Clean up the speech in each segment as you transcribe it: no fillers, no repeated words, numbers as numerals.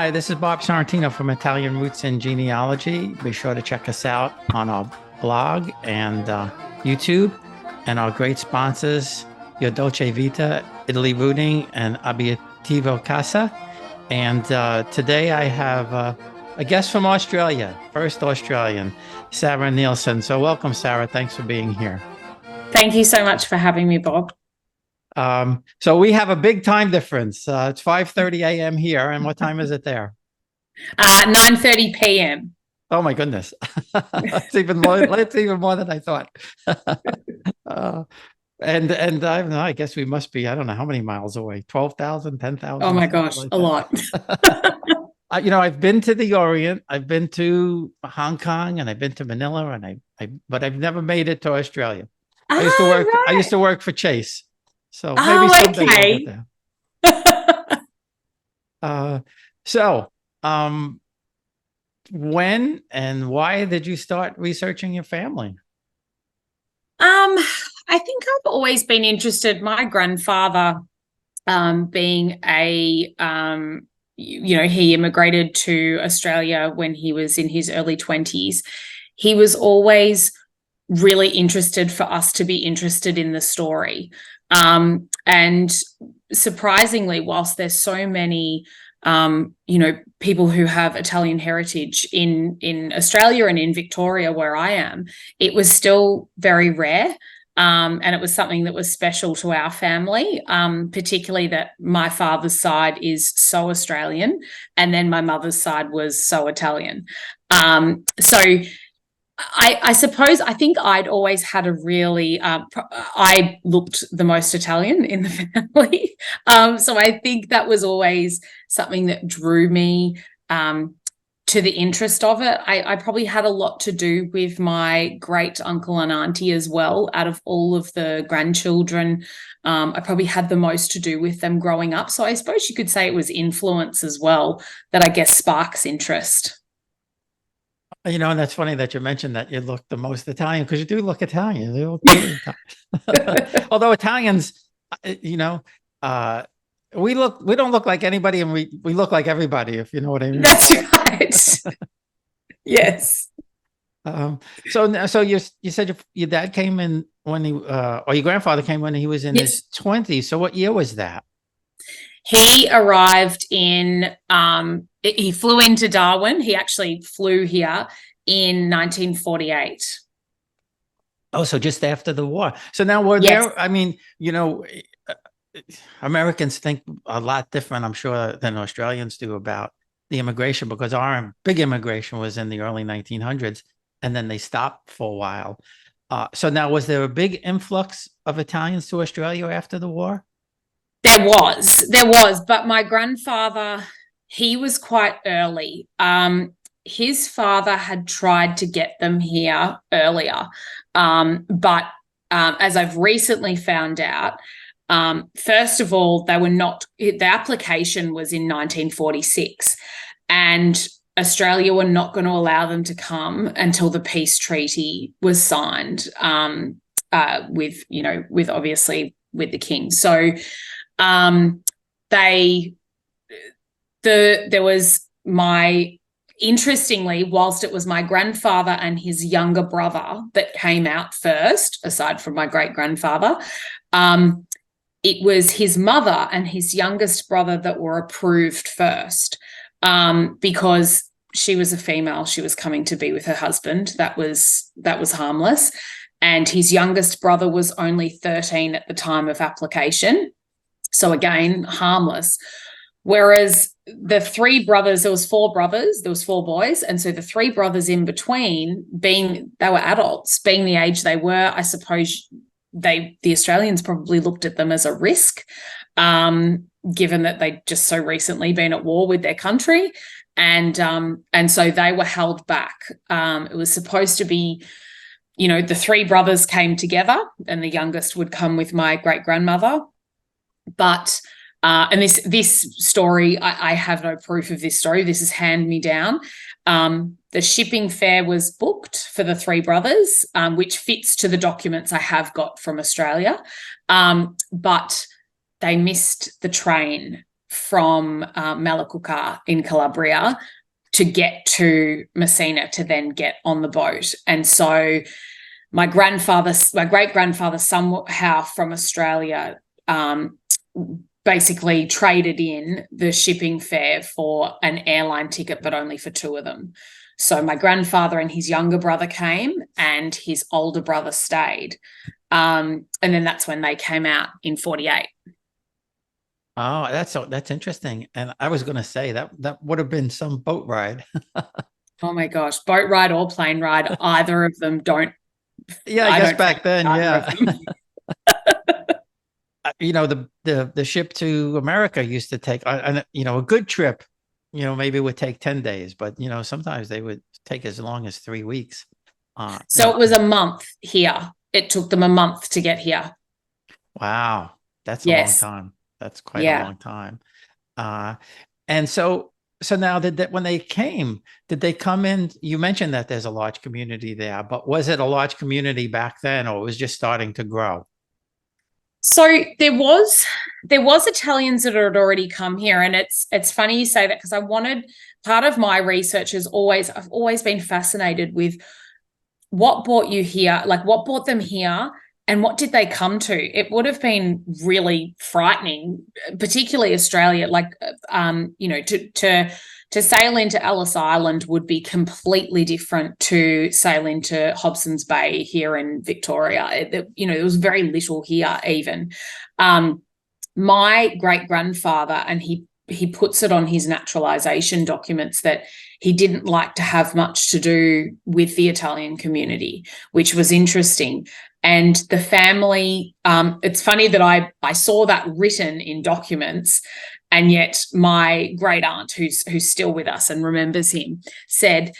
Hi, this is Bob Sorrentino from Italian Roots and Genealogy. Be sure to check us out on our blog and YouTube, and our great sponsors, Your Dolce Vita, Italy Rooting, and Abiativo Casa. And today I have a guest from Australia, first Australian, Sarah Nielsen. So welcome, Sarah. Thanks for being here. Thank you so much for having me, Bob. So we have a big time difference. It's 5:30 a.m. here. And what time is it there? 9:30 p.m. Oh my goodness. It's even more, it's even more than I thought. And I don't know, I guess we must be, I don't know how many miles away, 12,000, 10,000. Oh my gosh, like a lot. I've been to the Orient, I've been to Hong Kong, and I've been to Manila, and but I've never made it to Australia. I used to work for Chase. So maybe someday we'll get there. So when and why did you start researching your family? I think I've always been interested. My grandfather, being he immigrated to Australia when he was in his early 20s. He was always really interested for us to be interested in the story. And surprisingly, whilst there's so many, people who have Italian heritage in Australia and in Victoria, where I am, it was still very rare. And it was something that was special to our family, particularly that my father's side is so Australian, and then my mother's side was so Italian. So I suppose I think I'd always had a really, I looked the most Italian in the family. So I think that was always something that drew me to the interest of it. I probably had a lot to do with my great uncle and auntie as well. Out of all of the grandchildren, I probably had the most to do with them growing up. So I suppose you could say it was influence as well that I guess sparks interest. And that's funny that you mentioned that you look the most Italian, because you do look Italian. You look really Italian. Although Italians, we don't look like anybody, and we look like everybody, if you know what I mean. That's right. Yes. So you said your dad came in when or your grandfather came when he was in his 20s. So what year was that? He arrived he flew into Darwin. He actually flew here in 1948. Oh, so just after the war. So now there, I mean, Americans think a lot different, I'm sure, than Australians do about the immigration, because our big immigration was in the early 1900s, and then they stopped for a while. So now, was there a big influx of Italians to Australia after the war? There was, but my grandfather, he was quite early. His father had tried to get them here earlier, but as I've recently found out, first of all, the application was in 1946, and Australia were not going to allow them to come until the peace treaty was signed, with obviously with the king. So interestingly, whilst it was my grandfather and his younger brother that came out first, aside from my great grandfather, it was his mother and his youngest brother that were approved first, because she was a female. She was coming to be with her husband. That was harmless. And his youngest brother was only 13 at the time of application. So again, harmless. Whereas the three brothers, there was four brothers, there was four boys. And so the three brothers in between, they were adults, being the age they were, I suppose the Australians probably looked at them as a risk, given that they'd just so recently been at war with their country. And so they were held back. It was supposed to be, the three brothers came together, and the youngest would come with my great-grandmother. But and this story, I have no proof of this story. This is hand-me-down. The shipping fare was booked for the three brothers, which fits to the documents I have got from Australia. But they missed the train from Malakuka in Calabria to get to Messina to then get on the boat. And so my great-grandfather somehow from Australia basically traded in the shipping fare for an airline ticket, but only for two of them. So my grandfather and his younger brother came and his older brother stayed. And then that's when they came out in 48. Oh, that's interesting. And I was going to say that would have been some boat ride. Oh my gosh, boat ride or plane ride, either of them don't. Yeah, I guess back then, yeah. You know, the ship to America used to take, you know, a good trip, you know, maybe would take 10 days, but you know, sometimes they would take as long as 3 weeks. So it was a month here. It took them a month to get here. Wow, that's a long Yes. time. That's quite a Yeah. long time. And so now when they came, did they come in? You mentioned that there's a large community there, but was it a large community back then, or it was just starting to grow? So there was Italians that had already come here, and it's funny you say that, because part of my research is I've always been fascinated with what brought you here, like what brought them here, and what did they come to? It would have been really frightening, particularly Australia. Like, you know, to sail into Ellis Island would be completely different to sail into Hobson's Bay here in Victoria. You know, there was very little here even. My great-grandfather, and he puts it on his naturalization documents, that he didn't like to have much to do with the Italian community, which was interesting. And the family, it's funny that I saw that written in documents, and yet my great aunt, who's still with us and remembers him, said,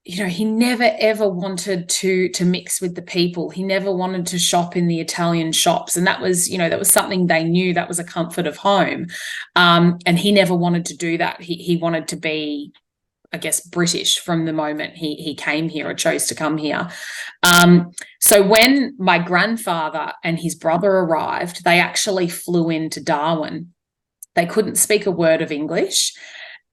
you know, he never ever wanted to mix with the people. He never wanted to shop in the Italian shops, and that was, you know, that was something they knew. That was a comfort of home, and he never wanted to do that. He wanted to be, I guess, British from the moment he came here or chose to come here. So when my grandfather and his brother arrived, they actually flew into Darwin. They couldn't speak a word of English,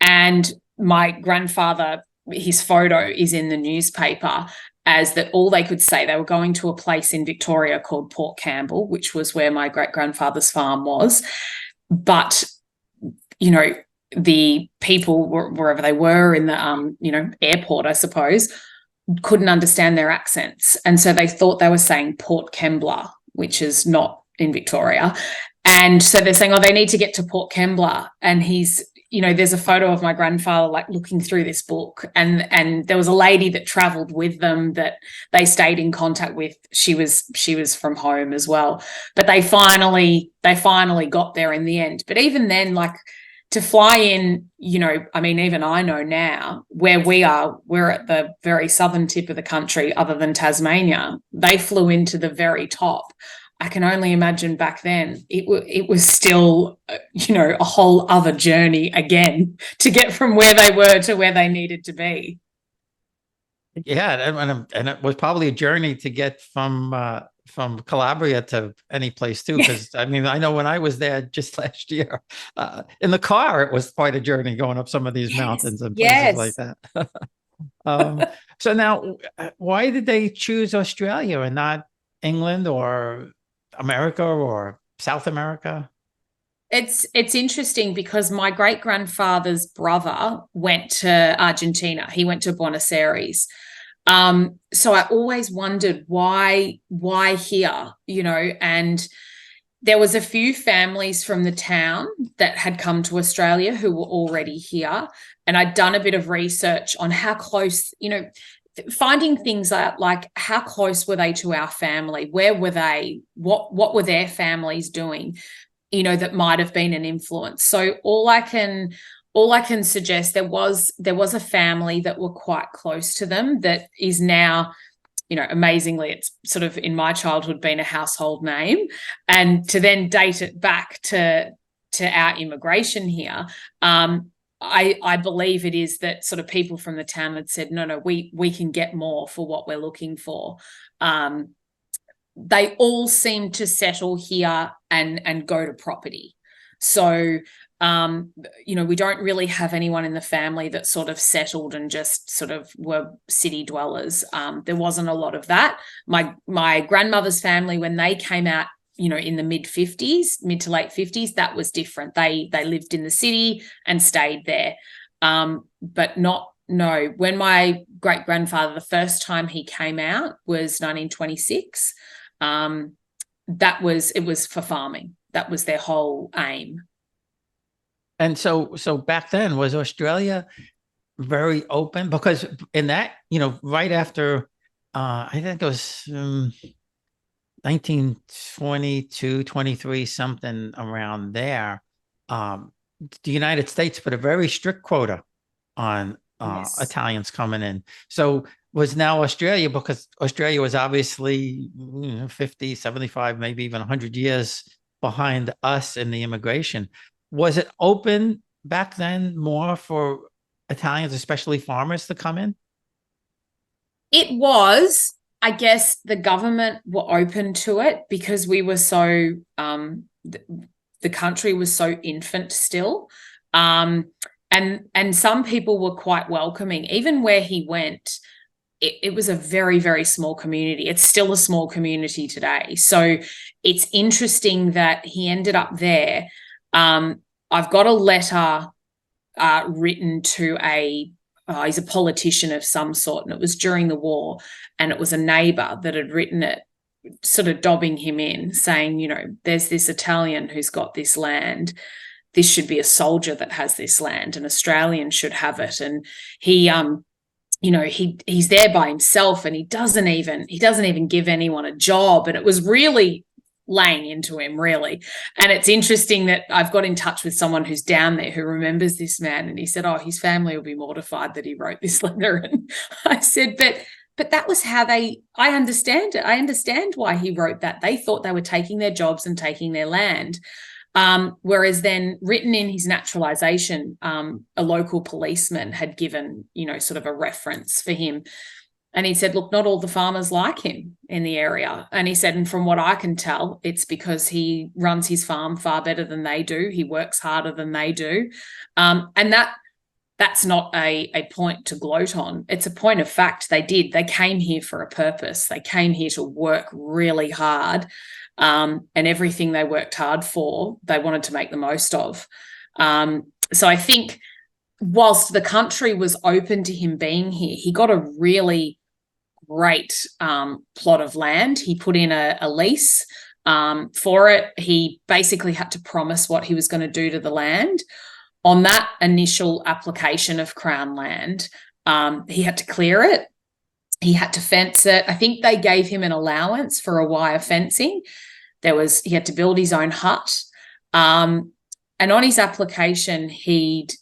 and my grandfather, his photo is in the newspaper as that all they could say, they were going to a place in Victoria called Port Campbell, which was where my great-grandfather's farm was. But, you know, the people, wherever they were in the, you know, airport, I suppose, couldn't understand their accents. And so they thought they were saying Port Kembla, which is not in Victoria. And so they're saying, oh, they need to get to Port Kembla. And he's, you know, there's a photo of my grandfather like looking through this book, and there was a lady that traveled with them that they stayed in contact with. She was from home as well, but they finally got there in the end. But even then, like, to fly in, you know, I mean, even I know now where we are, we're at the very southern tip of the country, other than Tasmania. They flew into the very top. I can only imagine back then it was still, you know, a whole other journey again to get from where they were to where they needed to be. Yeah, and it was probably a journey to get from Calabria to any place too. Because I mean, I know when I was there just last year, in the car, it was quite a journey going up some of these mountains and places like that. So now, why did they choose Australia and not England or America or South America? It's interesting because my great-grandfather's brother went to Argentina. He went to Buenos Aires. So I always wondered why here, you know, and there was a few families from the town that had come to Australia who were already here. And I'd done a bit of research on how close, you know, finding things like how close were they to our family? Where were they? What were their families doing? You know, that might have been an influence. So all I can suggest, there was a family that were quite close to them that is now, you know, amazingly, it's sort of in my childhood been a household name, and to then date it back to our immigration here. I believe it is that sort of people from the town had said, no, we can get more for what we're looking for. They all seem to settle here and go to property. So We don't really have anyone in the family that sort of settled and just sort of were city dwellers. There wasn't a lot of that. My grandmother's family, when they came out, in the mid to late 50s, that was different. They lived in the city and stayed there. But when my great grandfather, the first time he came out was 1926. It was for farming. That was their whole aim. And so back then, was Australia very open? Because in that, right after, I think it was 1922, 23, something around there, the United States put a very strict quota on Yes. Italians coming in. So was now Australia, because Australia was obviously 50, 75, maybe even 100 years behind us in the immigration. Was it open back then more for Italians, especially farmers, to come in? It was. I guess the government were open to it because we were so, the country was so infant still. And some people were quite welcoming. Even where he went, it was a very, very small community. It's still a small community today. So it's interesting that he ended up there. I've got a letter written to he's a politician of some sort, and it was during the war, and it was a neighbour that had written it, sort of dobbing him in, saying, there's this Italian who's got this land. This should be a soldier that has this land. An Australian should have it. And he, he's there by himself, and he doesn't even give anyone a job. And it was really laying into him, really. And it's interesting that I've got in touch with someone who's down there who remembers this man, and he said, his family will be mortified that he wrote this letter. And I said, but that was how I understand it. I understand why he wrote that. They thought they were taking their jobs and taking their land. Whereas then, written in his naturalization, a local policeman had given, sort of a reference for him. And he said, look, not all the farmers like him in the area. And he said, and from what I can tell, it's because he runs his farm far better than they do. He works harder than they do. And that's not a point to gloat on. It's a point of fact. They came here for a purpose. They came here to work really hard. And everything they worked hard for, they wanted to make the most of. So I think whilst the country was open to him being here, he got a really great plot of land. He put in a lease for it. He basically had to promise what he was going to do to the land. On that initial application of Crown land, he had to clear it. He had to fence it. I think they gave him an allowance for a wire fencing. He had to build his own hut. And on his application,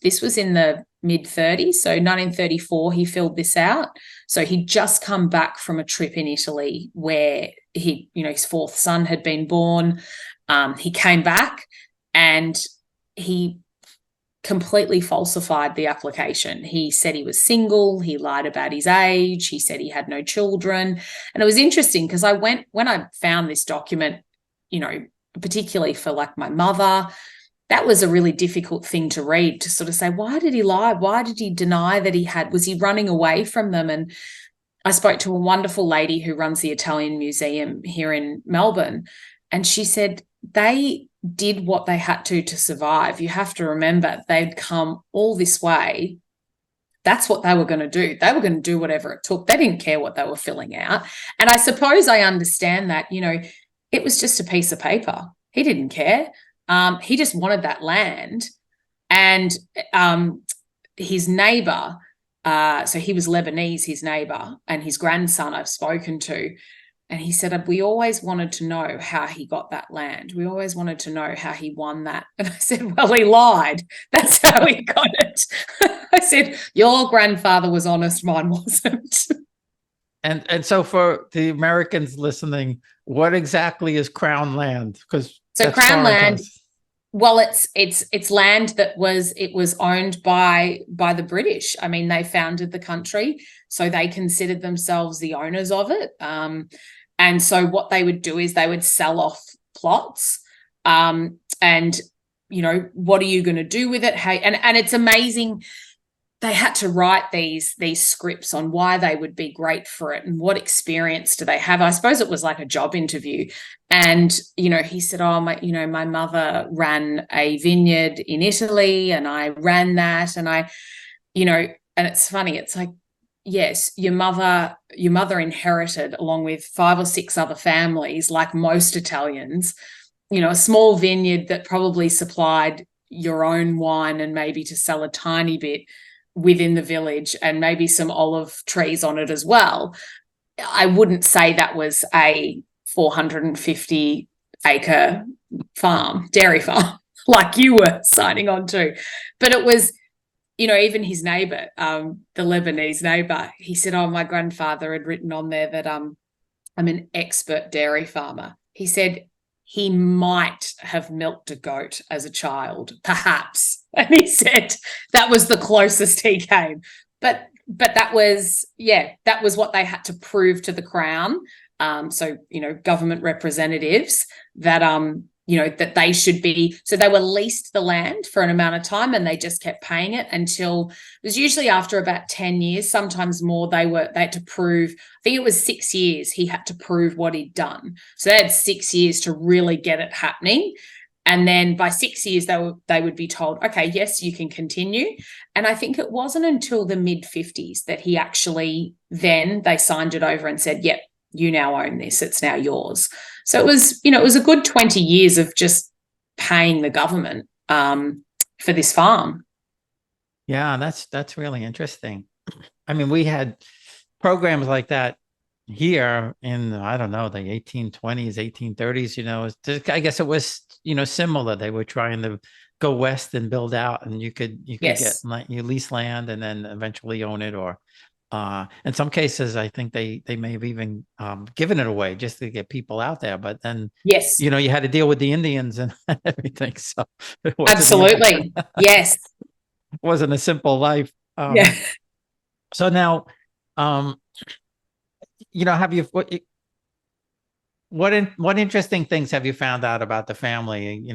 this was in the mid-30s, so 1934, he filled this out. So he'd just come back from a trip in Italy where his fourth son had been born. He came back and he completely falsified the application. He said he was single. He lied about his age. He said he had no children. And it was interesting because when I found this document, particularly for like my mother, that was a really difficult thing to read, to sort of say, why did he lie? Why did he deny that was he running away from them? And I spoke to a wonderful lady who runs the Italian Museum here in Melbourne, and she said they did what they had to survive. You have to remember, they'd come all this way. That's what they were going to do. They were going to do whatever it took. They didn't care what they were filling out. And I suppose I understand that, it was just a piece of paper. He didn't care. He just wanted that land. And his neighbour, so he was Lebanese, his neighbour, and his grandson I've spoken to, and he said, we always wanted to know how he got that land. We always wanted to know how he won that. And I said, well, he lied. That's how he got it. I said, your grandfather was honest, mine wasn't. And so for the Americans listening, what exactly is Crown land? Because Crown land, well, it's land that was owned by the British. I mean, they founded the country, so they considered themselves the owners of it. And so what they would do is they would sell off plots, and what are you going to do with it? Hey, and it's amazing. They had to write these scripts on why they would be great for it and what experience do they have. I suppose it was like a job interview. And, he said, oh, my mother ran a vineyard in Italy and I ran that. And and it's funny. It's like, yes, your mother inherited, along with 5 or 6 other families, like most Italians, a small vineyard that probably supplied your own wine and maybe to sell a tiny bit within the village and maybe some olive trees on it as well. I wouldn't say that was a 450-acre dairy farm, like you were signing on to. But it was, even his neighbor, the Lebanese neighbor, he said, oh, my grandfather had written on there that I'm an expert dairy farmer. He said he might have milked a goat as a child, perhaps. And he said that was the closest he came. But that was what they had to prove to the Crown. So, government representatives that, that they should be. So they were leased the land for an amount of time and they just kept paying it until it was usually after about 10 years, sometimes more. They had to prove, I think it was 6 years he had to prove what he'd done. So they had 6 years to really get it happening. And then by 6 years, they would be told, okay, yes, you can continue. And I think it wasn't until the mid-50s that he actually, then they signed it over and said, yep, you now own this. It's now yours. So it was a good 20 years of just paying the government for this farm. Yeah, that's really interesting. I mean, we had programs like that here in, I don't know, the 1820s, 1830s, I guess it was, similar. They were trying to go west and build out, and you could Yes. get, you lease land and then eventually own it, or in some cases, I think they may have even given it away just to get people out there. But then, yes, you had to deal with the Indians and everything. So it absolutely. Yes. It wasn't a simple life. Yeah. So now, have you what interesting things have you found out about the family,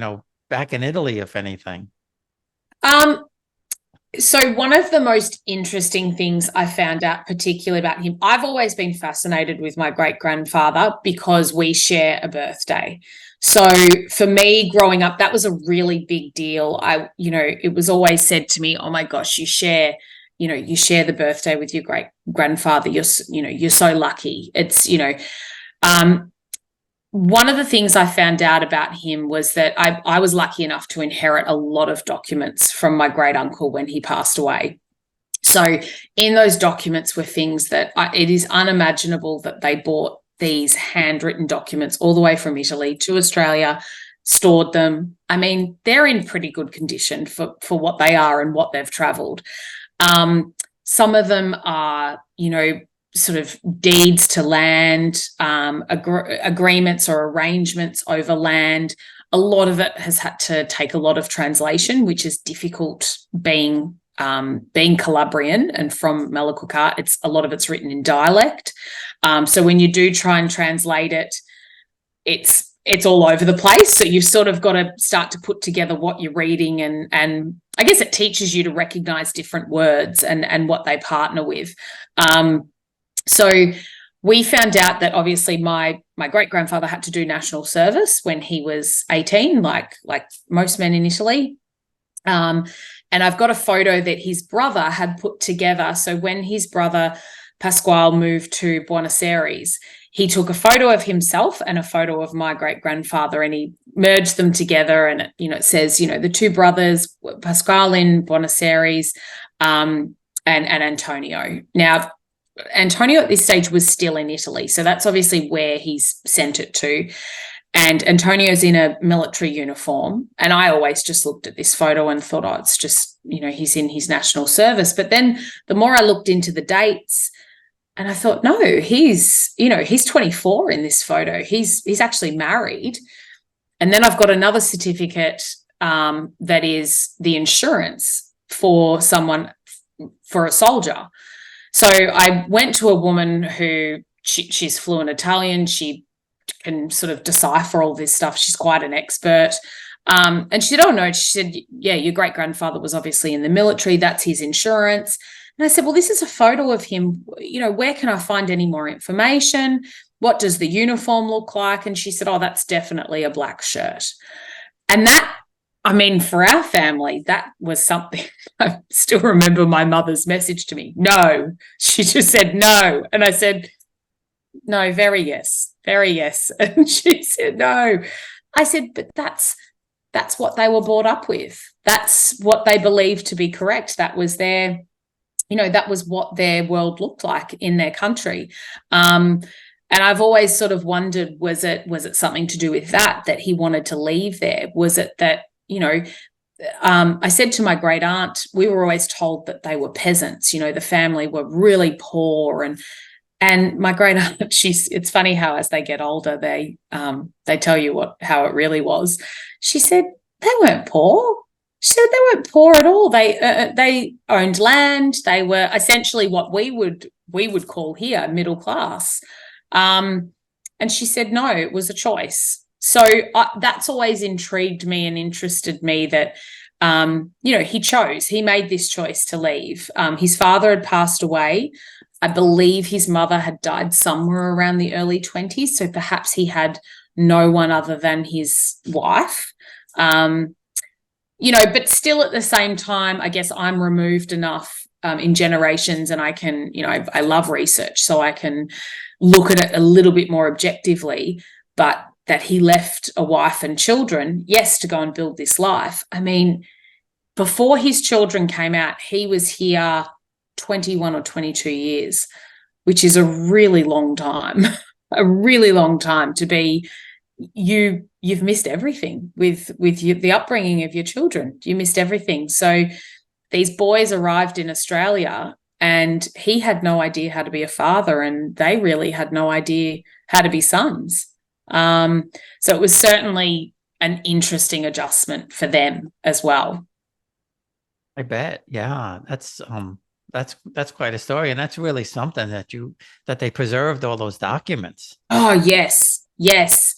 back in Italy, if anything? So one of the most interesting things I found out particularly about him, I've always been fascinated with my great-grandfather because we share a birthday. So for me growing up, that was a really big deal. It was always said to me, oh my gosh, you share the birthday with your great-grandfather. You're so lucky. It's, one of the things I found out about him was that I was lucky enough to inherit a lot of documents from my great uncle when he passed away. So in those documents were things that it is unimaginable that they bought these handwritten documents all the way from Italy to Australia, stored them. I mean, they're in pretty good condition for what they are and what they've traveled. Some of them are, sort of deeds to land, agreements or arrangements over land. A lot of it has had to take a lot of translation, which is difficult being Calabrian and from Malacca. A lot of it's written in dialect. So when you do try and translate it, it's all over the place. So you've sort of got to start to put together what you're reading, and I guess it teaches you to recognize different words and what they partner with. So we found out that obviously my great-grandfather had to do national service when he was 18, like most men in Italy. And I've got a photo that his brother had put together. So when his brother Pasquale moved to Buenos Aires, he took a photo of himself and a photo of my great-grandfather, and he merged them together. And it says, the two brothers, Pasquale in Buenos Aires, and Antonio. Now, Antonio at this stage was still in Italy, so that's obviously where he's sent it to. And Antonio's in a military uniform, and I always just looked at this photo and thought, oh, it's just, he's in his national service. But then the more I looked into the dates, and I thought, no, he's 24 in this photo. He's actually married. And then I've got another certificate that is the insurance for someone, for a soldier. So I went to a woman who she's fluent Italian. She can sort of decipher all this stuff. She's quite an expert. And she said, oh, no. She said, yeah, your great-grandfather was obviously in the military. That's his insurance. And I said, well, this is a photo of him. You know, where can I find any more information? What does the uniform look like? And she said, oh, that's definitely a black shirt. And that, I mean, for our family, that was something. I still remember my mother's message to me. No. She just said no. And I said, no, very yes. Very yes. And she said, no. I said, but that's what they were brought up with. That's what they believed to be correct. That was their, you know, that was what their world looked like in their country. And I've always sort of wondered, was it something to do with that he wanted to leave there? Was it that, you know, I said to my great aunt, we were always told that they were peasants, you know, the family were really poor, and my great aunt, it's funny how as they get older, they tell you how it really was. She said they weren't poor. She said they weren't poor at all. They owned land. They were essentially what we would call here middle class. And she said, no, it was a choice. So that's always intrigued me and interested me that, you know, he made this choice to leave. His father had passed away. I believe his mother had died somewhere around the early 20s. So perhaps he had no one other than his wife. You know, but still at the same time, I guess I'm removed enough in generations, and I can, you know, I love research, so I can look at it a little bit more objectively. But that he left a wife and children, yes, to go and build this life. I mean, before his children came out, he was here 21 or 22 years, which is a really long time, a really long time to be. You've missed everything with the upbringing of your children. You missed everything. So these boys arrived in Australia, and he had no idea how to be a father, and they really had no idea how to be sons. So it was certainly an interesting adjustment for them as well. I bet. Yeah, that's quite a story, and that's really something that they preserved all those documents. Oh yes, yes.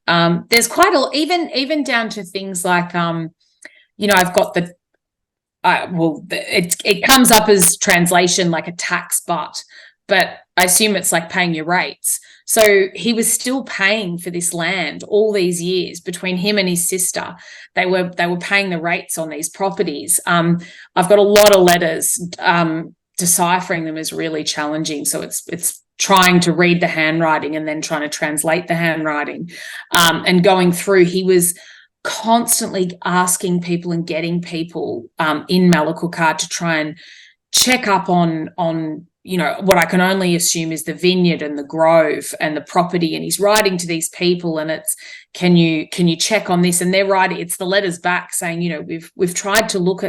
There's quite even down to things like, you know, I've got it comes up as translation like a tax but I assume it's like paying your rates. So he was still paying for this land all these years. Between him and his sister, they were paying the rates on these properties. I've got a lot of letters. Deciphering them is really challenging. So it's trying to read the handwriting and then trying to translate the handwriting, and going through. He was constantly asking people and getting people in Malakukar to try and check up on you know, what I can only assume is the vineyard and the grove and the property. And he's writing to these people, and it's, can you check on this? And they're writing, it's the letters back saying, you know, we've tried to look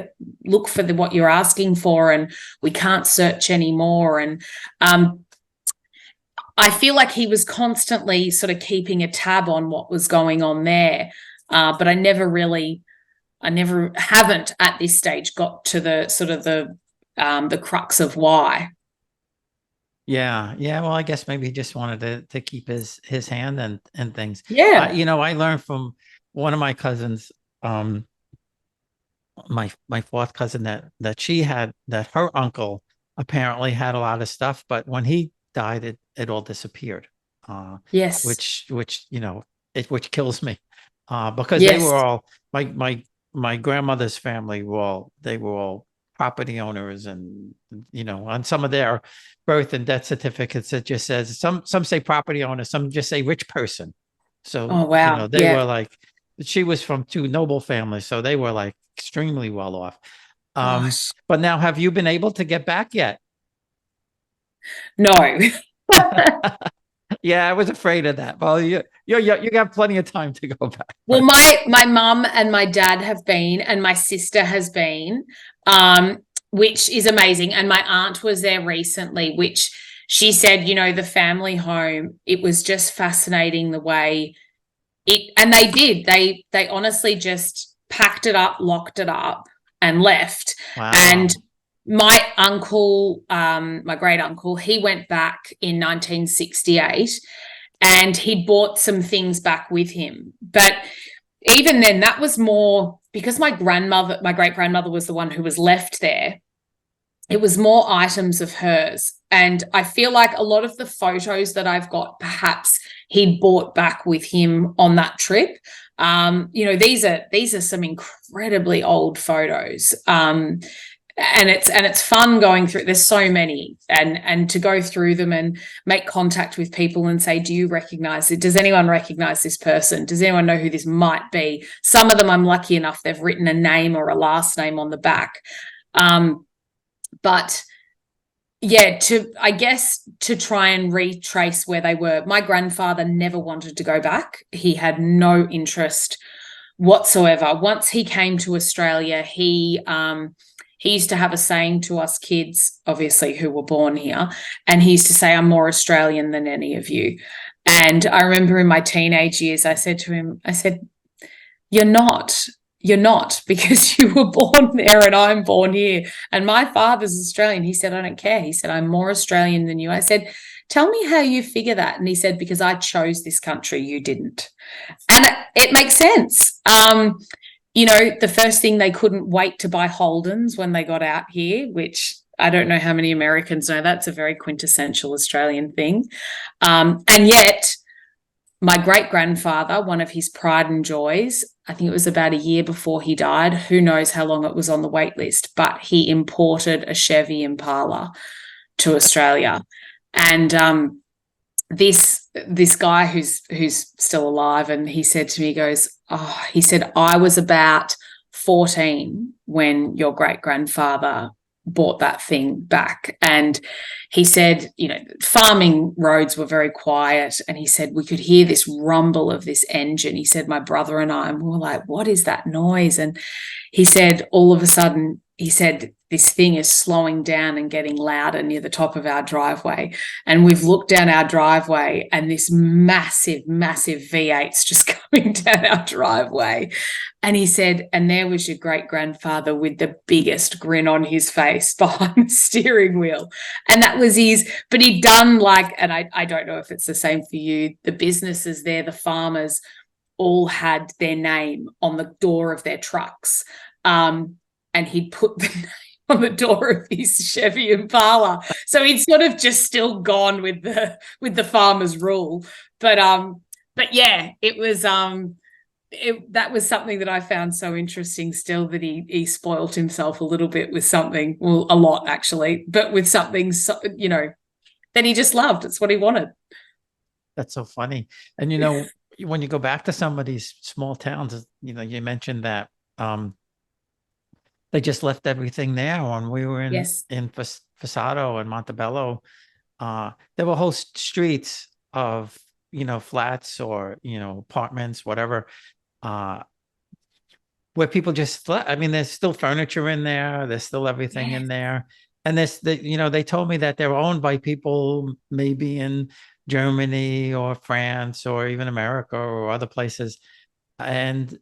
for what you're asking for, and we can't search anymore. And I feel like he was constantly sort of keeping a tab on what was going on there. But I never haven't at this stage got to the sort of the crux of why. Yeah. Well, I guess maybe he just wanted to keep his hand and things. Yeah. You know, I learned from one of my cousins, my fourth cousin, that her uncle apparently had a lot of stuff, but when he died, it all disappeared. Yes. Which you know, which kills me, because yes. they were all my grandmother's family were all property owners, and you know, on some of their birth and death certificates it just says, some say property owner, some just say rich person. So oh wow, you know, they were like, she was from two noble families, so they were like extremely well off. But now, have you been able to get back yet? No. Yeah, I was afraid of that. Well, you got plenty of time to go back. Well, my mum and my dad have been, and my sister has been, which is amazing. And my aunt was there recently, which she said, you know, the family home, it was just fascinating the way and they did. They honestly just packed it up, locked it up, and left. Wow. And my uncle, my great uncle, he went back in 1968, and he'd brought some things back with him. But even then, that was more because my great grandmother was the one who was left there. It was more items of hers. And I feel like a lot of the photos that I've got, perhaps he'd brought back with him on that trip. These are some incredibly old photos. And it's fun going through. There's so many, and to go through them and make contact with people and say, do you recognize it? Does anyone recognize this person? Does anyone know who this might be? Some of them I'm lucky enough they've written a name or a last name on the back. But yeah, to try and retrace where they were. My grandfather never wanted to go back. He had no interest whatsoever. Once he came to Australia, he used to have a saying to us kids, obviously, who were born here, and he used to say, I'm more Australian than any of you. And I remember in my teenage years, I said to him, you're not, because you were born there and I'm born here. And my father's Australian. He said, I don't care. He said, I'm more Australian than you. I said, tell me how you figure that. And he said, because I chose this country, you didn't. And it makes sense. The first thing, they couldn't wait to buy Holdens when they got out here, which I don't know how many Americans know. That's a very quintessential Australian thing. And yet my great-grandfather, one of his pride and joys, I think it was about a year before he died, who knows how long it was on the wait list, but he imported a Chevy Impala to Australia. And this guy who's still alive, and he said to me, he said, I was about 14 when your great-grandfather bought that thing back. And he said, farming roads were very quiet, and he said we could hear this rumble of this engine. He said, my brother and I, we were like, what is that noise? And he said, all of a sudden, he said, this thing is slowing down and getting louder near the top of our driveway. And we've looked down our driveway, and this massive, massive V8's just coming down our driveway. And he said, and there was your great-grandfather with the biggest grin on his face behind the steering wheel. And that was but he'd done and I don't know if it's the same for you, the businesses there, the farmers all had their name on the door of their trucks. And he'd put the name on the door of his Chevy Impala. So he'd sort of just still gone with the farmer's rule. But yeah, it was that was something that I found so interesting still, that he spoilt himself a little bit with something, well, a lot actually, but with something, that he just loved. It's what he wanted. That's so funny. And, when you go back to some of these small towns, you mentioned that they just left everything there. When we were in Fasado and Montebello, there were whole streets of, flats or, apartments, whatever, where people just slept. I mean, there's still furniture in there. There's still everything in there. And they told me that they're owned by people maybe in Germany or France or even America or other places. And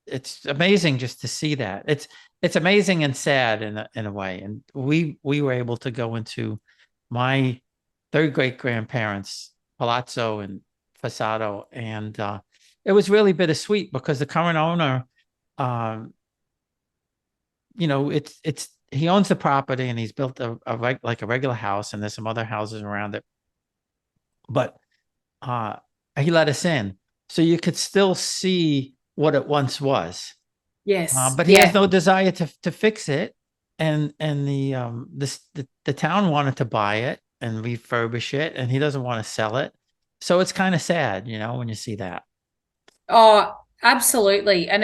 it's amazing just to see that. It's amazing and sad in a way. And we were able to go into my third great grandparents' palazzo in Fasado, and it was really bittersweet because the current owner, he owns the property and he's built a regular house, and there's some other houses around it, but he let us in, so you could still see what it once was. Yes, but he has no desire to fix it, and the town wanted to buy it and refurbish it, and he doesn't want to sell it. So it's kind of sad, when you see that. Oh, absolutely. And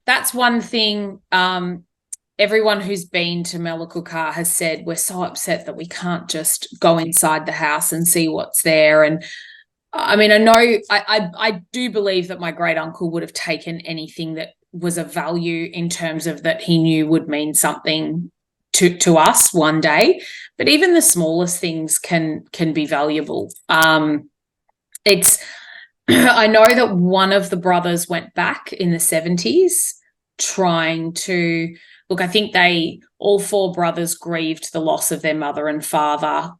that's one thing. Everyone who's been to Melaleuca has said, we're so upset that we can't just go inside the house and see what's there. And I mean, I do believe that my great uncle would have taken anything that was of value in terms of that he knew would mean something to us one day. But even the smallest things can be valuable. I know that one of the brothers went back in the 70s trying to look. I think all four brothers grieved the loss of their mother and father.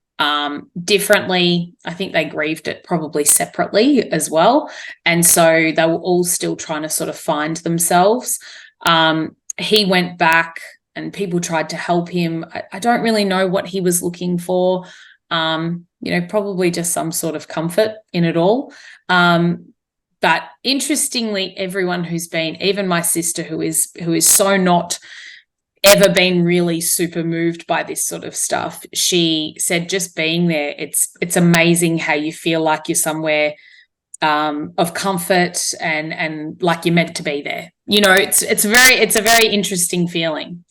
differently. I think they grieved it probably separately as well. And so they were all still trying to sort of find themselves. He went back and people tried to help him. I don't really know what he was looking for. Probably just some sort of comfort in it all. But interestingly, everyone who's been, even my sister who is so not ever been really super moved by this sort of stuff, she said just being there, it's amazing how you feel like you're somewhere of comfort and like you're meant to be there. It's a very interesting feeling.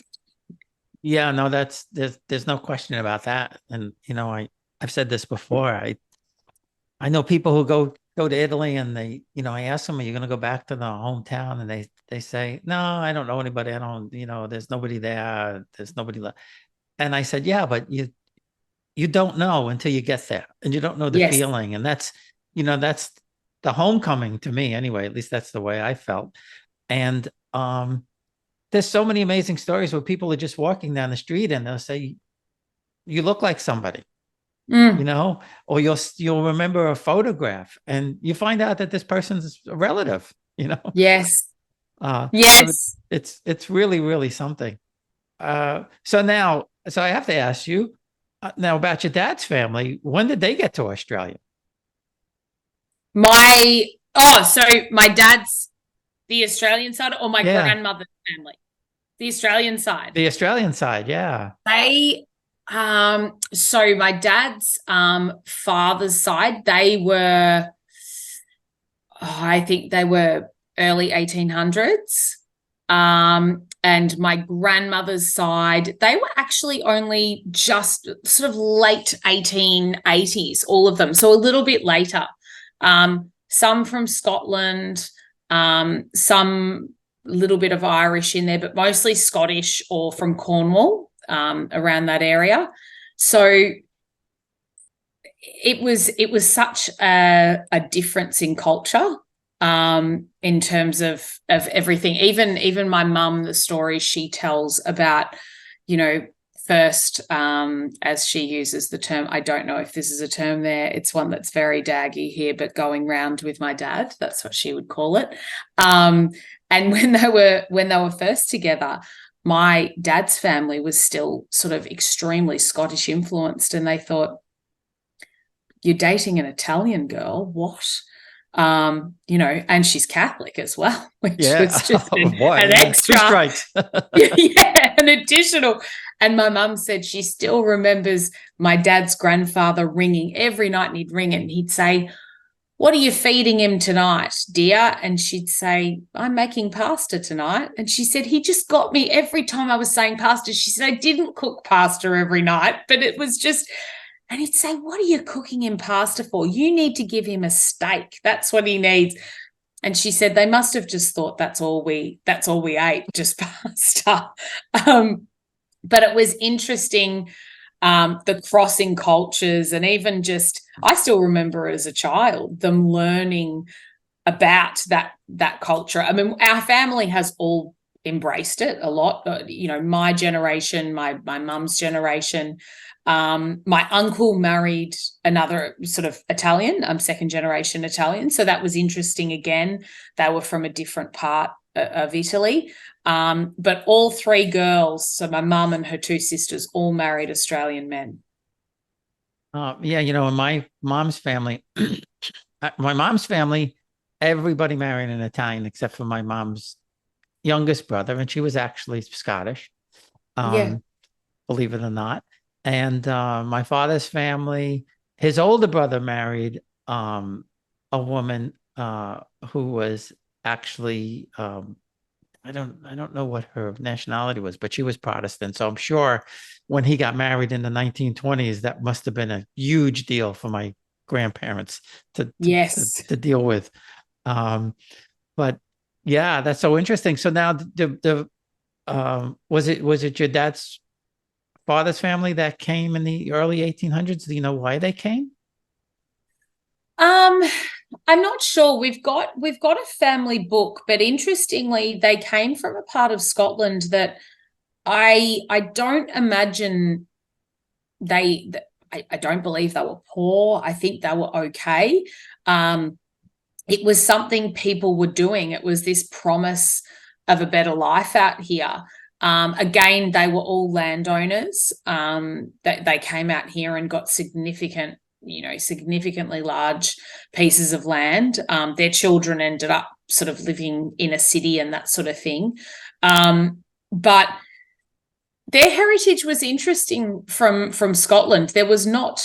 Yeah, no, there's no question about that. And I've said this before. I know people who go to Italy and they, I ask them, are you going to go back to the hometown? And they say, no, I don't know anybody. I don't, there's nobody there. There's nobody left. And I said, yeah, but you don't know until you get there, and you don't know the Yes. feeling. And that's the homecoming to me anyway. At least that's the way I felt. And there's so many amazing stories where people are just walking down the street and they'll say, you look like somebody. Or you'll remember a photograph and you find out that this person's a relative, Yes. Yes. So it's really, really something. So I have to ask you now about your dad's family. When did they get to Australia? So my dad's the Australian side or my grandmother's family? The Australian side. The Australian side, yeah. So my dad's father's side, I think they were early 1800s. And my grandmother's side, they were actually only just sort of late 1880s, all of them. So a little bit later. Some from Scotland, some little bit of Irish in there, but mostly Scottish or from Cornwall, around that area. So it was such a difference in culture, in terms of everything. Even my mum, the stories she tells about, first, as she uses the term, I don't know if this is a term there, it's one that's very daggy here, but going round with my dad, that's what she would call it. And when they were first together, my dad's family was still sort of extremely Scottish influenced, and they thought, you're dating an Italian girl, what? And she's Catholic as well, which was just an extra. Right. An additional. And my mum said she still remembers my dad's grandfather ringing every night, and he'd ring and he'd say, what are you feeding him tonight, dear? And she'd say, I'm making pasta tonight. And she said, he just got me every time I was saying pasta. She said, I didn't cook pasta every night, but it was just, and he'd say, what are you cooking him pasta for? You need to give him a steak. That's what he needs. And she said, they must have just thought that's all we ate, just pasta. But it was interesting, the crossing cultures, and even just, I still remember as a child them learning about that culture. I mean, our family has all embraced it a lot. My generation, my mum's generation. My uncle married another sort of Italian, second generation Italian. So that was interesting again. They were from a different part of Italy. But all three girls, so my mum and her two sisters, all married Australian men. In my mom's family, everybody married an Italian except for my mom's youngest brother, and she was actually Scottish, believe it or not. And my father's family, his older brother married a woman who was actually, I don't know what her nationality was, but she was Protestant. So I'm sure when he got married in the 1920s, that must have been a huge deal for my grandparents to deal with. But yeah, that's so interesting. So now was it your dad's father's family that came in the early 1800s? Do you know why they came? I'm not sure. We've got a family book, but interestingly, they came from a part of Scotland that I don't imagine I don't believe they were poor. I think they were okay. It was something people were doing. It was this promise of a better life out here. Again, they were all landowners. They came out here and got significantly large pieces of land. Their children ended up sort of living in a city and that sort of thing. But their heritage was interesting from Scotland. There was no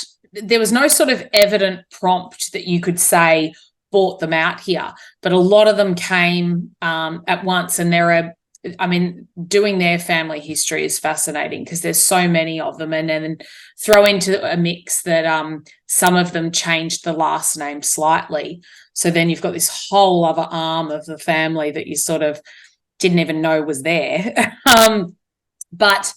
sort of evident prompt that you could say brought them out here, but a lot of them came at once, and doing their family history is fascinating because there's so many of them, and then throw into a mix that some of them changed the last name slightly. So then you've got this whole other arm of the family that you sort of didn't even know was there. But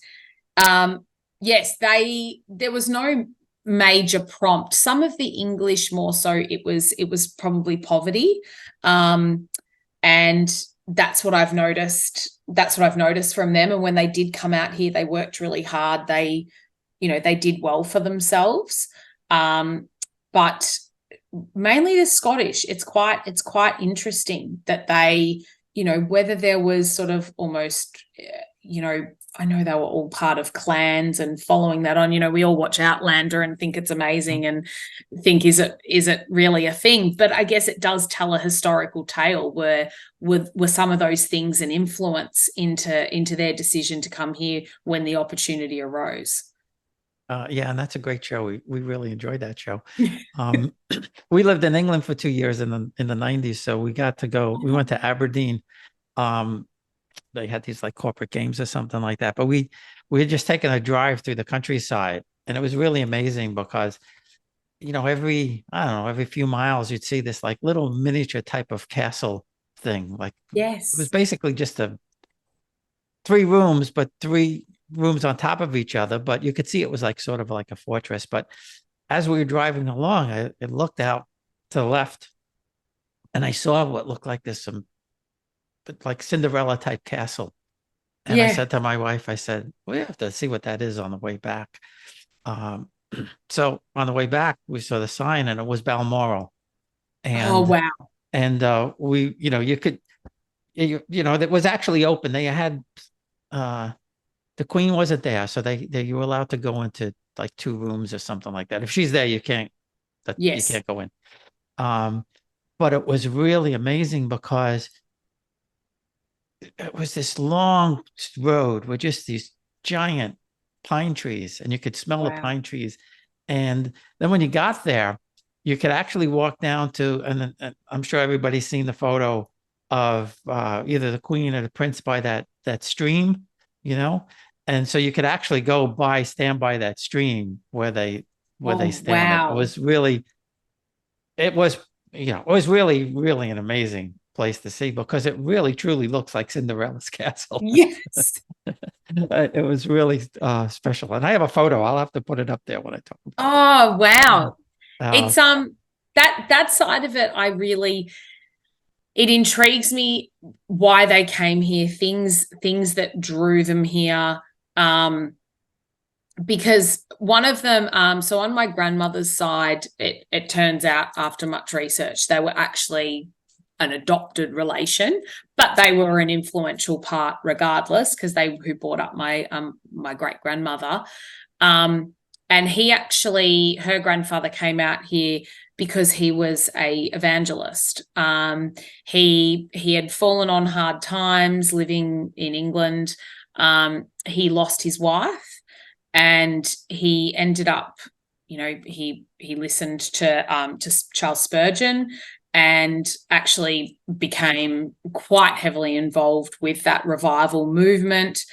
yes, there was no major prompt. Some of the English more so it was probably poverty. And that's what I've noticed. That's what I've noticed from them. And when they did come out here, they worked really hard. They did well for themselves. But mainly the Scottish, it's quite interesting that they, whether there was sort of almost, I know they were all part of clans and following that on. We all watch Outlander and think it's amazing and think, is it really a thing? But I guess it does tell a historical tale where were some of those things an influence into their decision to come here when the opportunity arose. Yeah, and that's a great show. We really enjoyed that show. We lived in England for 2 years in the 90s, so we got to go. We went to Aberdeen. They had these like corporate games or something like that. But we had just taken a drive through the countryside, and it was really amazing because, every few miles you'd see this like little miniature type of castle thing. Like, yes, it was basically just 3 rooms, but 3 rooms on top of each other. But you could see it was like sort of like a fortress. But as we were driving along, I looked out to the left, and I saw what looked like this like Cinderella type castle. And I said to my wife, I said, we have to see what that is on the way back. So on the way back, we saw the sign, and it was Balmoral. And, oh, wow. And we, you could, that was actually open. They had, the Queen wasn't there. So you were allowed to go into like 2 rooms or something like that. If she's there, you can't go in. But it was really amazing because it was this long road with just these giant pine trees, and you could smell the pine trees. And then when you got there, you could actually walk down to, and I'm sure everybody's seen the photo of either the Queen or the Prince by that stream, and so you could actually stand by that stream where they stand. Wow. It was really, it was really, really an amazing place to see because it really truly looks like Cinderella's castle. Yes. It was really special, and I have a photo. I'll have to put it up there when I talk about it. Oh, wow. It's that side of it, it intrigues me why they came here, things that drew them here. Because one of them, so on my grandmother's side, it turns out after much research, they were actually an adopted relation, but they were an influential part regardless, because who brought up my great grandmother. And her grandfather came out here because he was a evangelist. He had fallen on hard times living in England. He lost his wife, and he ended up, he listened to Charles Spurgeon, and actually became quite heavily involved with that revival movement.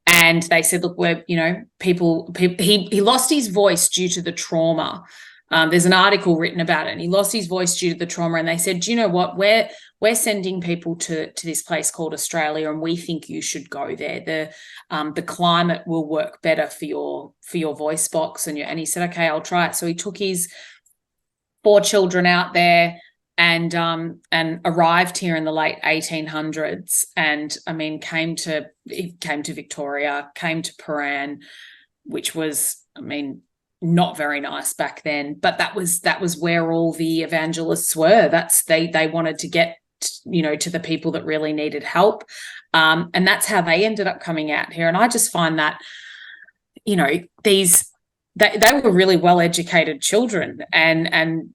And they said, look, he lost his voice due to the trauma. There's an article written about it, and he lost his voice due to the trauma. And they said, do you know what? We're sending people to this place called Australia, and we think you should go there. The climate will work better for your voice box. And he said, okay, I'll try it. So he took his 4 children out there and arrived here in the late 1800s, and came to Victoria, came to Paran, which was not very nice back then, but that was where all the evangelists were. They wanted to get, to the people that really needed help. And that's how they ended up coming out here. And I just find that, they were really well-educated children, and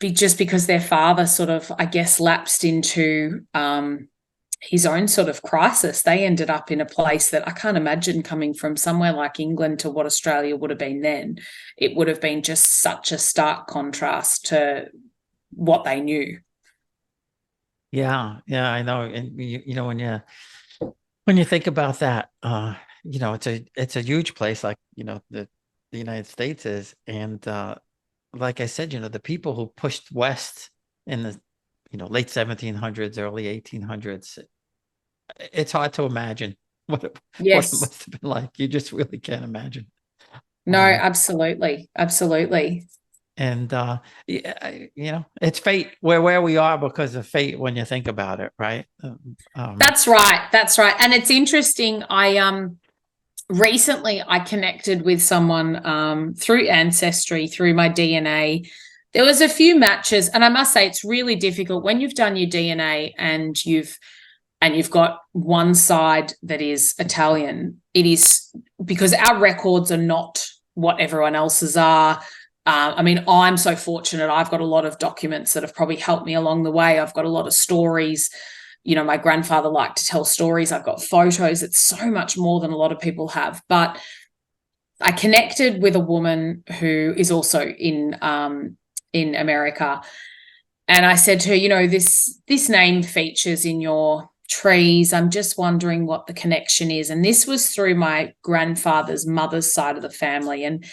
just because their father sort of, I guess, lapsed into his own sort of crisis, they ended up in a place that I can't imagine coming from somewhere like England to what Australia would have been then. It would have been just such a stark contrast to what they knew. Yeah, I know. And when you think about that, it's a huge place, like the United States is, and like I said, the people who pushed west in the late 1700s, early 1800s, it's hard to imagine what it Yes. must have been like. You just really can't imagine. No, absolutely. And it's fate. We're where we are because of fate when you think about it, right? That's right. And it's interesting. Recently I connected with someone through Ancestry, through my DNA. There was a few matches, and I must say it's really difficult when you've done your DNA and you've got one side that is Italian. It is because our records are not what everyone else's are. I'm so fortunate. I've got a lot of documents that have probably helped me along the way. I've got a lot of stories. My grandfather liked to tell stories. I've got photos. It's so much more than a lot of people have. But I connected with a woman who is also in America. And I said to her, this name features in your trees. I'm just wondering what the connection is. And this was through my grandfather's mother's side of the family. And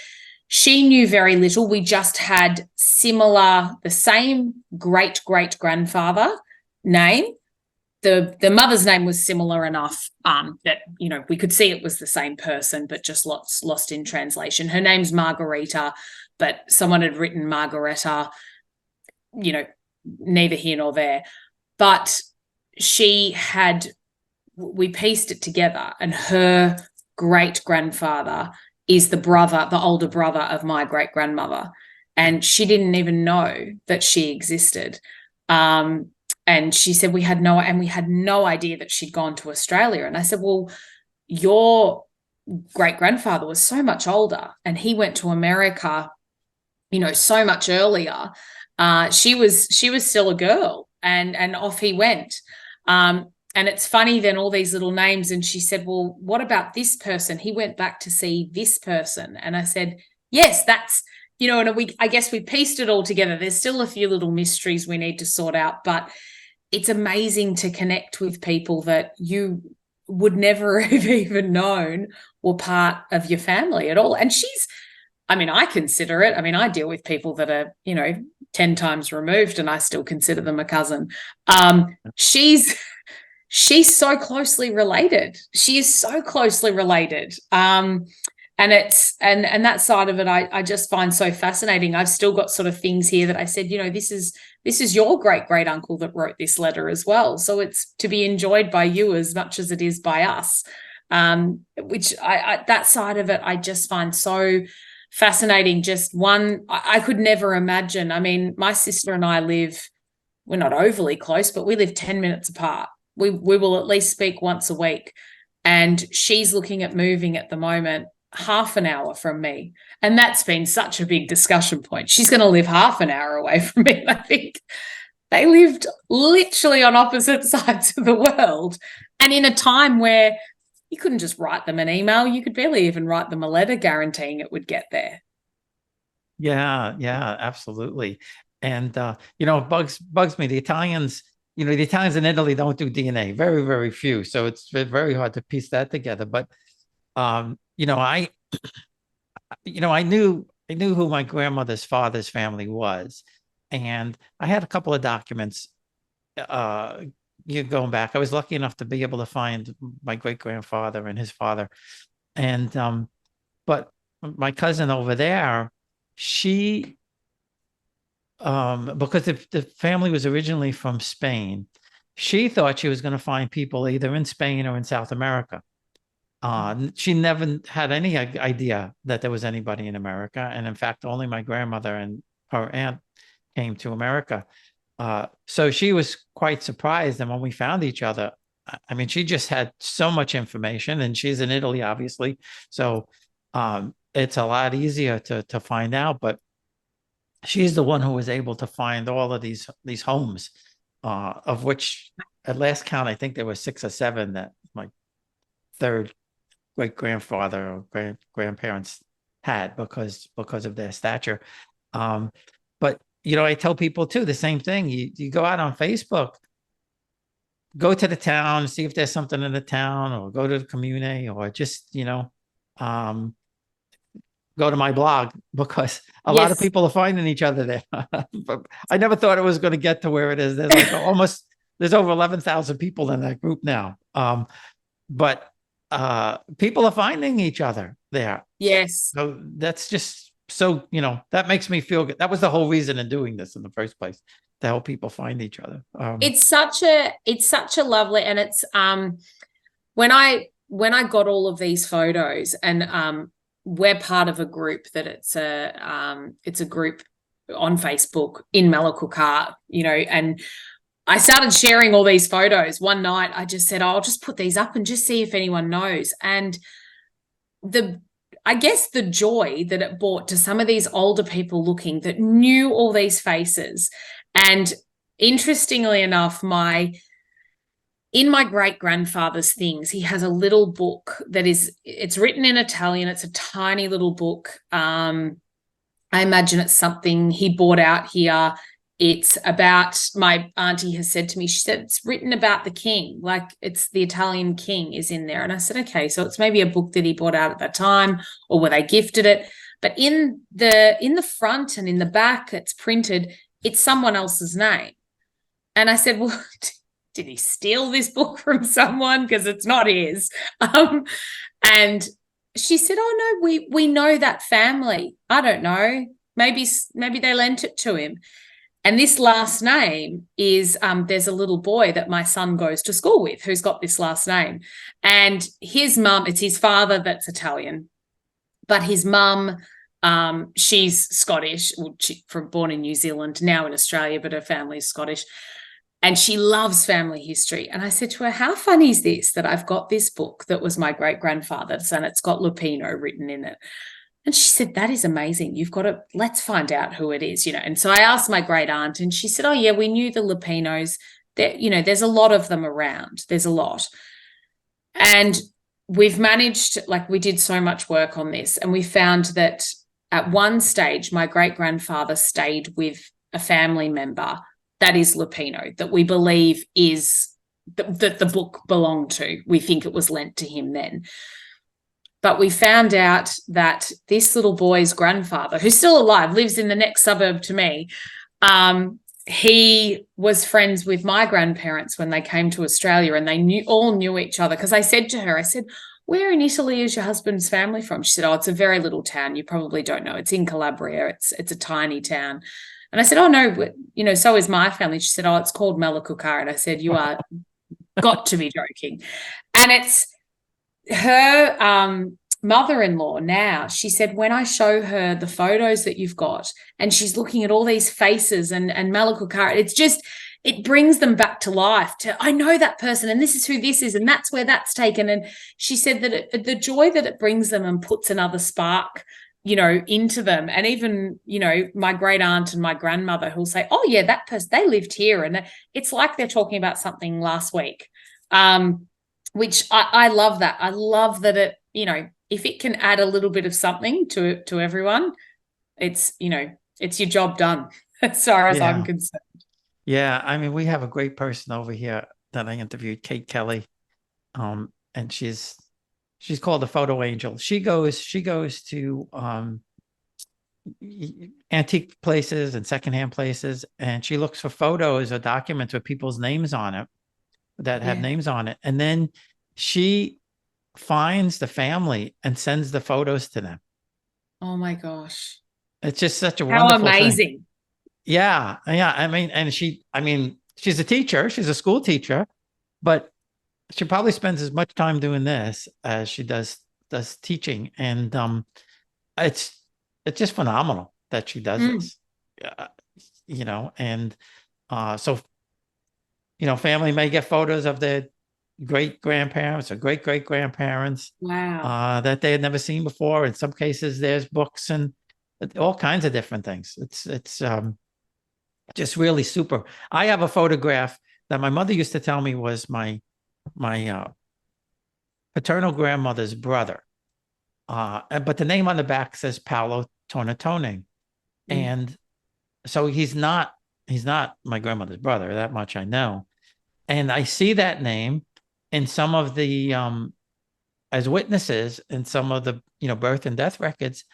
she knew very little. We just had the same great-great-grandfather name. The mother's name was similar enough that, we could see it was the same person, but just lost in translation. Her name's Margarita, but someone had written Margareta, neither here nor there. But we pieced it together, and her great-grandfather is the older brother of my great-grandmother. And she didn't even know that she existed. And she said we had no idea that she'd gone to Australia. And I said, well, your great-grandfather was so much older, and he went to America, so much earlier. She was still a girl, and off he went. And it's funny then, all these little names. And she said, well, what about this person? He went back to see this person. And I said, yes, that's, and I guess we pieced it all together. There's still a few little mysteries we need to sort out, but it's amazing to connect with people that you would never have even known were part of your family at all. And I consider it. I deal with people that are, 10 times removed, and I still consider them a cousin. She's so closely related. She is so closely related. And that side of it, I just find so fascinating. I've still got sort of things here that I said, this is your great uncle that wrote this letter as well. So it's to be enjoyed by you as much as it is by us. Which that side of it, I just find so fascinating. Just one, I could never imagine. My sister and I we're not overly close, but we live 10 minutes apart. We will at least speak once a week. And she's looking at moving at the moment half an hour from me. And that's been such a big discussion point. She's going to live half an hour away from me. And I think they lived literally on opposite sides of the world. And in a time where you couldn't just write them an email, you could barely even write them a letter guaranteeing it would get there. Yeah, absolutely. And, it bugs me. The Italians in Italy don't do DNA, very, very few. So it's very hard to piece that together. But, I knew who my grandmother's father's family was. And I had a couple of documents, going back. I was lucky enough to be able to find my great-grandfather and his father. And, but my cousin over there, she, because the family was originally from Spain, she thought she was going to find people either in Spain or in South America. She never had any idea that there was anybody in America. And in fact, only my grandmother and her aunt came to America. So she was quite surprised. And when we found each other, I mean, she just had so much information, and she's in Italy, obviously. So it's a lot easier to find out. But she's the one who was able to find all of these homes, of which at last count, I think there were 6 or 7 that my third great grandfather or grandparents had because of their stature. But I tell people too the same thing. You go out on Facebook, go to the town, see if there's something in the town, or go to the community, or just go to my blog, because a lot of Yes. people are finding each other there. But I never thought it was going to get to where it is. There's like there's over 11,000 people in that group now. But people are finding each other there. Yes. So that's just so, that makes me feel good. That was the whole reason in doing this in the first place, to help people find each other. It's such a lovely, and it's when I got all of these photos, and we're part of a group that it's a group on Facebook in Malakukar, and I started sharing all these photos. One night I just said, I'll just put these up and just see if anyone knows. And I guess the joy that it brought to some of these older people looking that knew all these faces. And interestingly enough, in my great-grandfather's things, he has a little book it's written in Italian. It's a tiny little book. I imagine it's something he bought out here. It's about, my auntie has said to me, she said, it's written about the king, like it's the Italian king is in there. And I said, okay, so it's maybe a book that he bought out at that time, or where they gifted it. But in the front and in the back, it's printed, it's someone else's name. And I said, well, did he steal this book from someone? Because it's not his. And she said, oh no, we know that family. I don't know. Maybe they lent it to him. And this last name is, there's a little boy that my son goes to school with who's got this last name. And his mum, it's his father that's Italian, but his mum, she's Scottish, born in New Zealand, now in Australia, but her family's Scottish. And she loves family history. And I said to her, how funny is this that I've got this book that was my great-grandfather's, and it's got Lupino written in it. And she said, that is amazing. Let's find out who it is, And so I asked my great aunt, and she said, oh yeah, we knew the Lupinos. There's a lot of them around. There's a lot. And we've managed, we did so much work on this, and we found that at one stage, my great-grandfather stayed with a family member that is Lupino, that we believe is that the book belonged to. We think it was lent to him then. But we found out that this little boy's grandfather, who's still alive, lives in the next suburb to me. He was friends with my grandparents when they came to Australia, and they all knew each other. Because I said to her, where in Italy is your husband's family from? She said, oh, it's a very little town. You probably don't know. It's in Calabria. It's a tiny town. And I said, oh, no, so is my family. She said, oh, it's called Malakukar. And I said, you are got to be joking. And it's her mother-in-law now. She said, when I show her the photos that you've got, and she's looking at all these faces and Malakukar, it brings them back to life. I know that person, and this is who this is, and that's where that's taken. And she said that the joy that it brings them and puts another spark, into them. And even, my great aunt and my grandmother who'll say, oh yeah, that person, they lived here. And it's like they're talking about something last week, which I love that. I love that it, if it can add a little bit of something to everyone, it's your job done as far as I'm concerned. Yeah. I mean, we have a great person over here that I interviewed, Kate Kelly. And she's called the photo angel. She goes to antique places and secondhand places, and she looks for photos or documents with people's names on it that have names on it. And then she finds the family and sends the photos to them. Oh my gosh. It's just such a wonderful amazing thing. Yeah. I mean, she's a teacher. She's a school teacher, but she probably spends as much time doing this as she does teaching, and it's it's just phenomenal that she does Mm. this. And so family may get photos of their great grandparents or great great grandparents Wow. that they had never seen before. In some cases, there's books and all kinds of different things. It's just really super. I have a photograph that my mother used to tell me was my paternal grandmother's brother. But the name on the back says Paolo Tornatone. Mm. And so he's not my grandmother's brother, that much I know. And I see that name in some of the as witnesses in some of the birth and death records,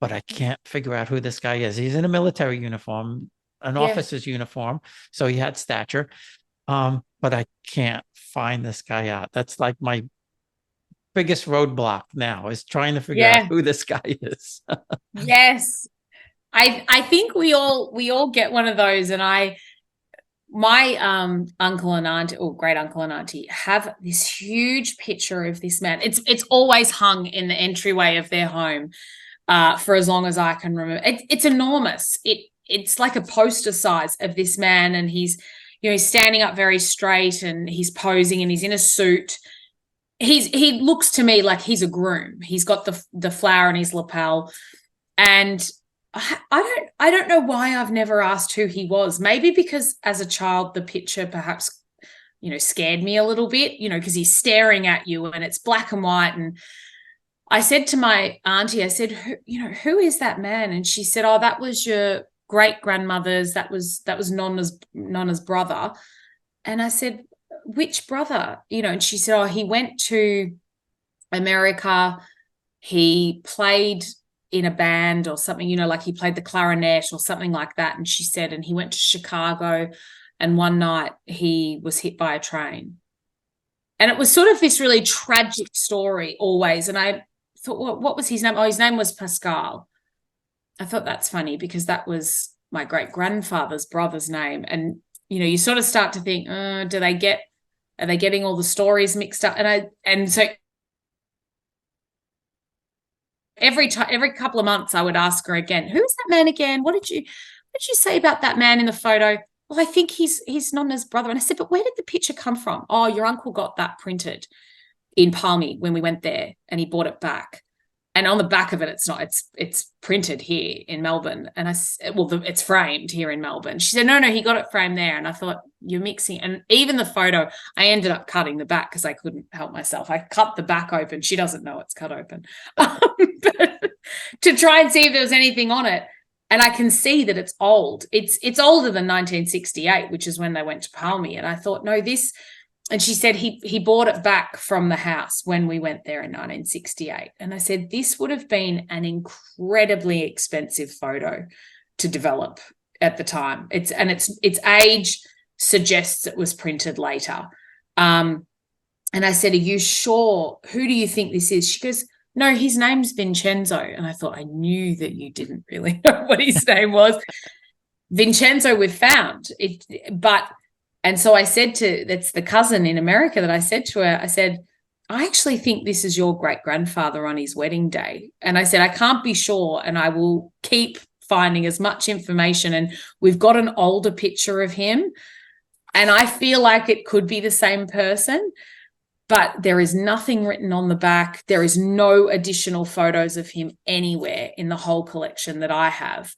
but I can't figure out who this guy is. He's in a military uniform, an Yeah. officer's uniform, so he had stature. But I can't find this guy out. That's like my biggest roadblock now, is trying to figure out Yeah. who this guy is. Yes. I think we all get one of those, and my uncle and auntie, or great uncle and auntie, have this huge picture of this man. It's always hung in the entryway of their home for as long as I can remember. It's enormous. It's like a poster size of this man, and he's standing up very straight, and he's posing, and he's in a suit. He looks to me like he's a groom. He's got the flower in his lapel, and I don't know why I've never asked who he was. Maybe because as a child the picture perhaps scared me a little bit, because he's staring at you and it's black and white. And I said to my auntie, I said, who is that man? And she said, oh, that was your great grandmother's. That was Nonna's brother. And I said, which brother? And she said, oh, he went to America. He played in a band or something, like he played the clarinet or something like that. And she said, and he went to Chicago, and one night he was hit by a train. And it was sort of this really tragic story always. And I thought, well, what was his name? Oh, his name was Pascal. I thought that's funny because that was my great grandfather's brother's name. And, you sort of start to think, are they getting all the stories mixed up? And so every couple of months I would ask her again, who's that man again? What did you say about that man in the photo? Well, I think he's Nonna's brother. And I said, but where did the picture come from? Oh, your uncle got that printed in Palmy when we went there, and he bought it back. And on the back of it, it's printed here in Melbourne. And it's framed here in Melbourne. She said, no, he got it framed there. And I thought, you're mixing. And even the photo, I ended up cutting the back because I couldn't help myself. I cut the back open. She doesn't know it's cut open. To try and see if there was anything on it. And I can see that it's old. It's older than 1968, which is when they went to Palmy. And I thought, no, this. And she said he bought it back from the house when we went there in 1968. And I said, this would have been an incredibly expensive photo to develop at the time. Its age suggests it was printed later. And I said, are you sure? Who do you think this is? She goes, no, his name's Vincenzo. And I thought, I knew that you didn't really know what his name was. Vincenzo, we've found it, and so I said that's the cousin in America that I said to her, I said, I actually think this is your great grandfather on his wedding day. And I said, I can't be sure, and I will keep finding as much information. And we've got an older picture of him, and I feel like it could be the same person, but there is nothing written on the back. There is no additional photos of him anywhere in the whole collection that I have.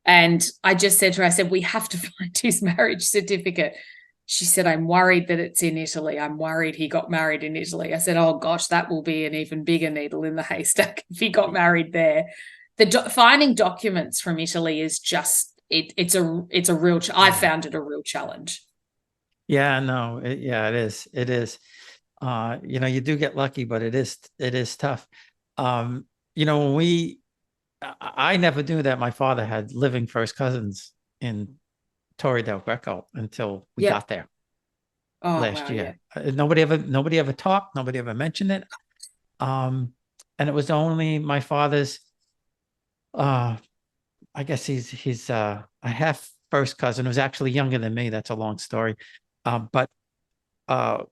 And I just said to her, I said, we have to find his marriage certificate. She said, I'm worried that it's in Italy. I'm worried he got married in Italy. I said, oh, gosh, that will be an even bigger needle in the haystack if he got married there. Finding documents from Italy is just, it's a real, I found it a real challenge. Yeah, no, it is. It is. You do get lucky, but it is tough. When I never knew that my father had living first cousins in Torre del Greco until we got there last year. Yeah. Nobody ever talked. Nobody ever mentioned it. And it was only my father's. I guess he's a half first cousin who's actually younger than me. That's a long story. But my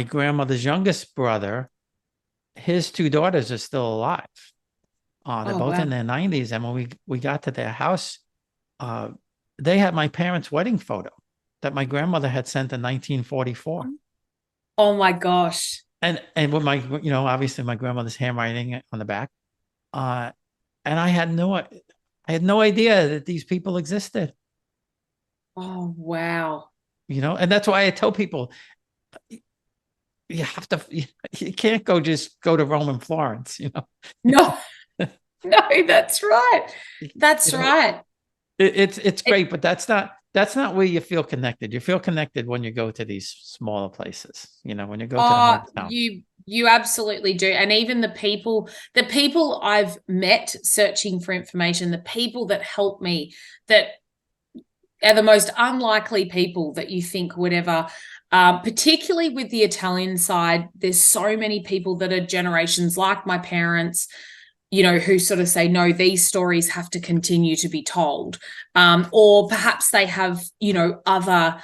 grandmother's youngest brother, his two daughters are still alive. They're both wow. in their 90s. And when we got to their house, they had my parents' wedding photo that my grandmother had sent in 1944. Oh my gosh. And with my, obviously my grandmother's handwriting on the back. And I had no idea that these people existed. Oh, wow. And that's why I tell people, you have to, you can't just go to Rome and Florence, No, no, that's right. That's You know, right. it's great, but that's not where you feel connected. You feel connected when you go to these smaller places, when you go to the hometown. You absolutely do. And even the people I've met searching for information, the people that help me, that are the most unlikely people that you think would ever, particularly with the Italian side, there's so many people that are generations like my parents, who sort of say, no, these stories have to continue to be told. Or perhaps they have, other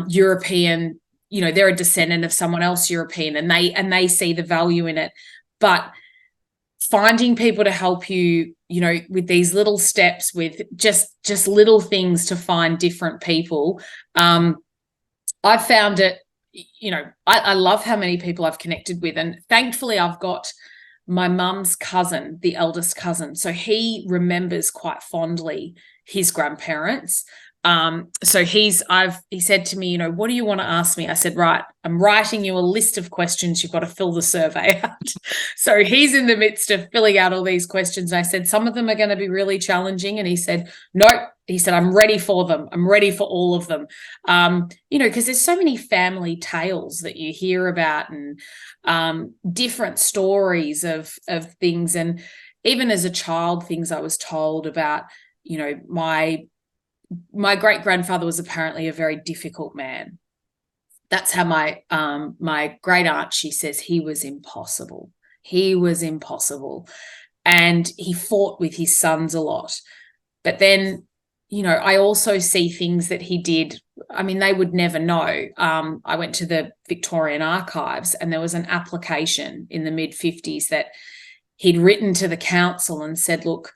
European, they're a descendant of someone else European, and they see the value in it. But finding people to help you, with these little steps, with just little things to find different people. I've found it, I love how many people I've connected with. And thankfully I've got my mum's cousin, the eldest cousin. So he remembers quite fondly his grandparents. So he said to me, what do you want to ask me? I said, right, I'm writing you a list of questions. You've got to fill the survey out. So he's in the midst of filling out all these questions. I said, some of them are going to be really challenging. And he said, no, he said, I'm ready for them. I'm ready for all of them. Because there's so many family tales that you hear about, and different stories of things. And even as a child, things I was told about, my great-grandfather was apparently a very difficult man. That's how my great aunt, she says, he was impossible. He was impossible. And he fought with his sons a lot. But then, I also see things that he did. I mean, they would never know. I went to the Victorian archives, and there was an application in the mid-50s that he'd written to the council and said, look,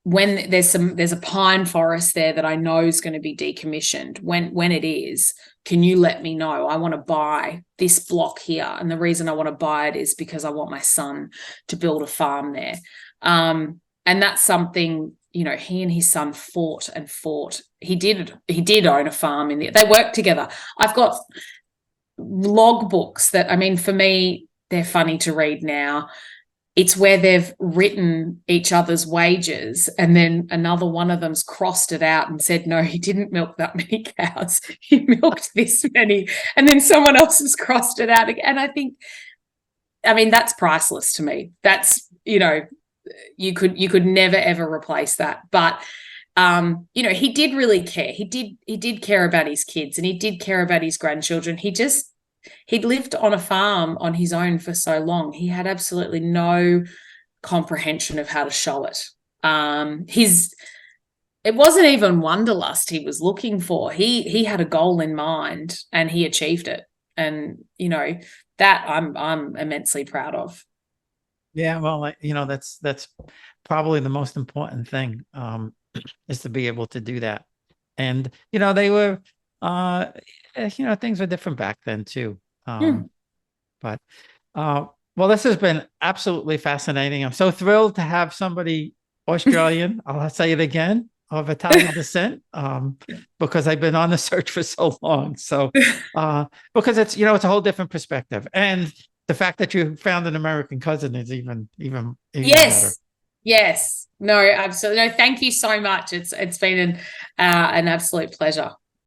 when there's a pine forest there that I know is going to be decommissioned, when it is, can you let me know? I want to buy this block here. And the reason I want to buy it is because I want my son to build a farm there. And that's something, he and his son fought and fought. He did own a farm they worked together. I've got log books that, I mean, for me, they're funny to read now. It's where they've written each other's wages, and then another one of them's crossed it out and said, no, he didn't milk that many cows. He milked this many. And then someone else has crossed it out again. And I think, I mean, that's priceless to me. That's, you could never, ever replace that. But, he did really care. He did care about his kids, and he did care about his grandchildren. He'd lived on a farm on his own for so long. He had absolutely no comprehension of how to show it. It wasn't even wanderlust he was looking for. He had a goal in mind, and he achieved it. And, that I'm immensely proud of. Yeah, well, that's probably the most important thing, is to be able to do that. And, they were, things were different back then too. But, well, this has been absolutely fascinating. I'm so thrilled to have somebody Australian, I'll say it again, of Italian descent, because I've been on the search for so long. So, because it's, it's a whole different perspective. And the fact that you found an American cousin is even yes better. Yes, no, absolutely. No, thank you so much. It's been an absolute pleasure.